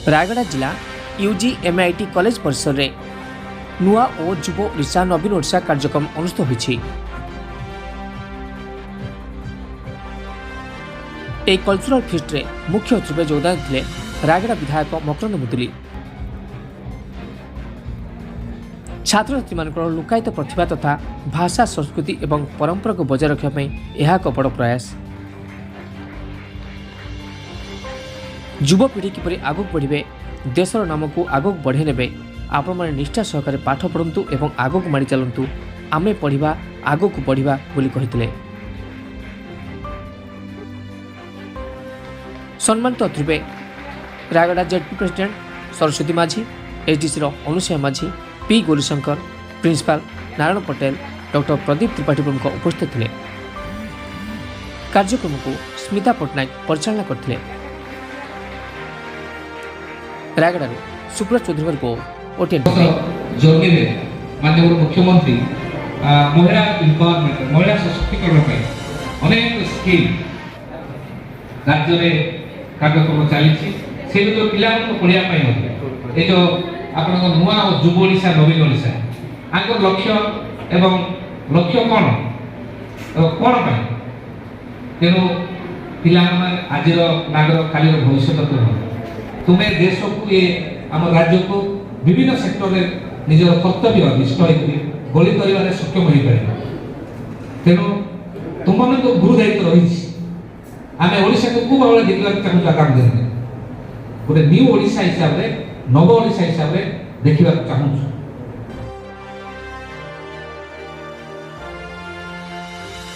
रायगड़ा जिला UG MIT college परिसर रे नुआ और युव ओडिशा नवीन ओडिशा कार्यक्रम अनुष्ठित होइछि। ए कल्चरल फेस्ट रे मुख्य अतिथि योगदान थे रायगड़ा विधायक मकरंद मुदुली। छात्र छात्री मान लुकायित प्रतिभा तथा भाषा संस्कृति एवं परंपरा को बजाय रखा यह एक बड़ प्रयास। युवपीढ़ी किपरि आगक बढ़े देशर नाम को आगक बढ़े ने आपण मैंने निष्ठा सहकारे पाठ पढ़ु एवं आगक माड़ी चलतु आमे पढ़ा आगक बढ़ा बोली कहिथिले। सम्मानित अतिथि रायगड़ा जेडपी प्रेसिडेंट सरस्वती माझी, एचडीसी अनुसया माझी, P Gaurishankar, principal Narayan Patel, doctor Pradeep Tripathi प्रमुख उपस्थित थे। कार्यक्रम को स्मिता पट्टनायक परिचालना करथिले। रायगड़ा सुब्रत चौधरी को ओटीएन जर्नी माननीय मुख्यमंत्री महिला एम्पावरमेंट महिला सशक्तिकरण अनेक स्कीम राज्य में कार्यक्रम चली से पिला पढ़ाई ये जो आप नुआ और युव ओडिशा नवीन ओडिशा आंकर लक्ष्य एवं लक्ष्य कौन कौन तेणु पिला आज नागर काली भविष्य तुम्हें देश को ये आम राज्य को विभिन्न सेक्टर में निजर कर्तव्य निष्ठ गली कर सक्षम हो पार। तेणु तुम मन तो गुरु दायित्व रही आम ओडिशा को खूब भाव देखा चाहूँ आगामी दिन गोटे न्यू ओडिशा हिसाब से नव ओडिशा हिसाब से देखा चाहूँ।